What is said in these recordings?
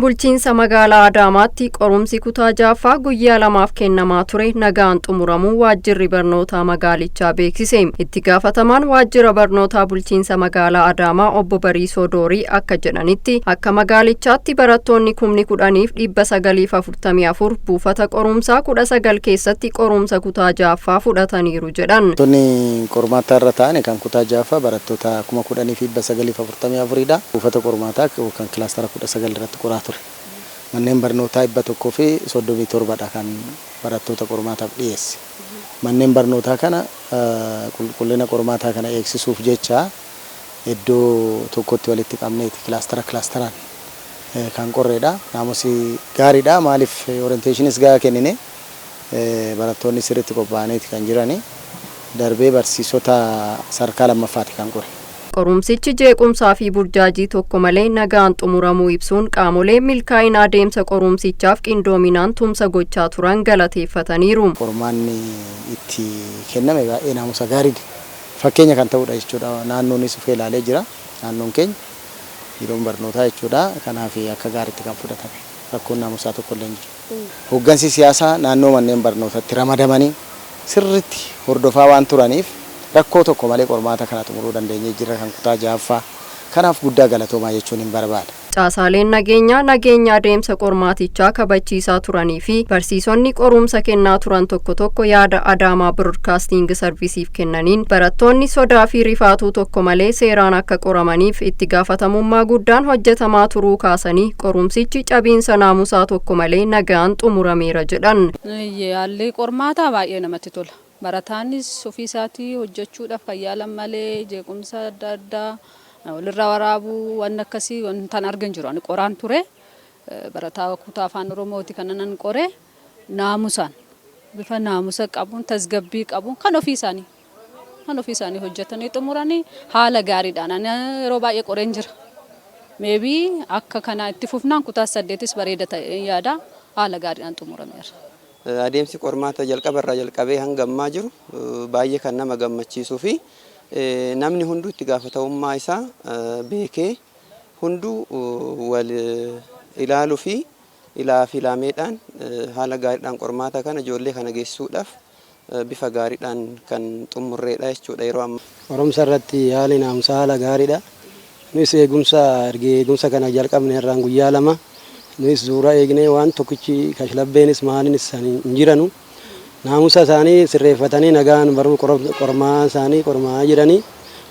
Bulchiinsa magaalaa Adaamaatti qorumsi kutaa jaaffaa guyyaa lamaaf kennamaa ture nagaan xumuramuu waajjirri barnootaa magaalichaa beeksise. Itti gaafatamaan waajjira barnootaa bulchiinsa magaalaa Adaamaa obbo Bariisoo Doorii akka jedhanitti akka magaalichaatti barattoonni 10,944 buufata qorumsaa 19 keessatti qorumsa kutaa jaaffaa fudhataniiru jedhan. Tonni qormaataa irra ta'an kan kutaa jaaffaa barattoota 10,944dha. Buufata qormaataa kan kilaastara 19 irratti qoraa ture. Manneen barnootaa 137dha kan barattoota qormaataaf dhiyeesse. Manneen barnootaa kana qulqullina qormaataa kana eegsisuuf jecha iddoo tokkotti walitti qabneeti kilaastaraan kan qorreedha. Naamusi gaariidha. Maaliif orientationis gahaa kennine barattoonni sirriitti qophaa'aniiti kan jirani. Darbee barsiisota sadarkaa lammaffaati kan qore. Qorumsichi jeequmsaa fi burjaajii tokko malee nagaan xumuramuu ibsuun qaamolee milkaa'ina adeemsa qorumsichaaf qindoominaan tumsa gochaa turan galateeffataniiru. Qormaanni itti kenname baay'ee naamusa gaariidha. Fakkeenya kan ta'udha jechuudha. Naannoonis of ilaalee jira. Naannoon keenya biiroon barnootaa jechuudha. Kanaaf akka gaariitti kan fudhatame. Rakkoon naamusaa tokko illee hin jiru. Hooggansi siyaasaa naannoo manneen barnootaatti ramadamanii sirriitti hordofaa waan turaniif rakkoo tokko malee qormaata kana xumuruu dandeenyee jirra kan kutaa jaaffaa. Kanaaf guddaa galatoomaa jechuun hin barbaada. Caasaaleen nageenya adeemsa qormaatichaa kabachiisaa turanii fi barsiisonni qorumsa kennaa turan tokko yaada Adaamaa Broadcasting Serviceef kennaniin barattoonni sodaa fi rifaatuu tokko malee seeraan akka qoramaniif itti gaafatamummaa guddaan hojjetamaa turuu kaasanii qorumsichi cabiinsa naamusaa tokko malee nagaan xumurameera jedhan. Haalli qormaataa baay'ee namatti tola. Barataanis ofii isaatii hojjechuudhaaf kan yaalan malee jeequmsa adda addaa walirraa waraabuu waan akkasii wantan argan jiru. Ani qoraan ture barataa kutaa afaan Oromooti kanan qore naamusaan bifa naamusa qabuun tasgabbii qabuun kan ofii isaanii hojjetanii xumuranii haala gaariidhaan yeroo baay'ee qoreen jira. Maybe akka kana itti fufnaan kutaa 8s bareeda ta'ee yaada haala gaariidhaan xumurameera. Adeemsi qormaata jalqabarraa jalqabee hanga ammaa jiru baay'ee kan nama gammachiisuu fi namni hunduu itti gaafatamummaa isaa beekee hunduu wal ilaaluu fi ilaameedhaan haala gaariidhaan qormaata kana ijoollee kana geessuudhaaf bifa gaariidhaan kan xumurreedha jechuudha yeroo ammaa. Qorumsa irratti haalli naamusaa haala gaariidha. Nunis eegumsa kana jalqabne irraan guyyaa lama. Nunis suuraa eegnee waan tokkichi kashlabbeenis maaliinis hin jiranu. Naamusa isaanii sirreeffatanii nagaan baruu qormaa isaanii qormaa jiranii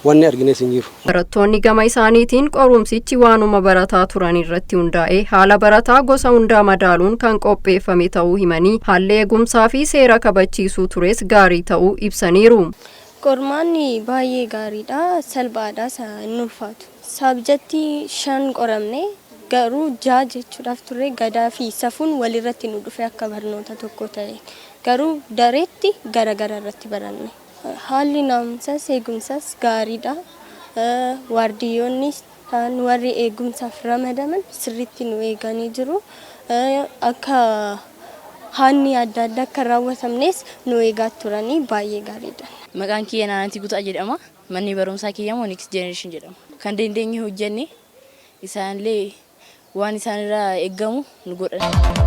wanni argines hin jiru. Barattoonni gama isaaniitiin qorumsichi waanuma barataa turan irratti hundaa'ee haala barataa gosa hundaa madaaluun kan qopheeffame ta'uu himanii haalli eegumsaa fi seera kabachiisuu tures gaarii ta'uu ibsaniiru. Qormaanni baay'ee gaariidha. Salphaadha. Hin ulfaatu. Saabjatti 5 qoramne garuu 6 jechuudhaaf turre gadaa fi safuun walirratti nu dhufe akka barnoota tokko ta'e. Garuu dareetti gara irratti baranne. Haalli naamusaas eegumsaas gaariidha. Waardiyyoonnis ta'an warri eegumsaaf ramadaman sirriitti nu eeganii jiru. Akka haanni adda addaa akka raawwatamnes nu eegaa turanii baay'ee gaariidha. Maqaan kiyya Naantii Guutaa jedhama. Manni barumsaa kiyya Next Generation jedhama. Kan dandeenye hojjenne isaanillee waan isaanirraa eeggamu nu godhan.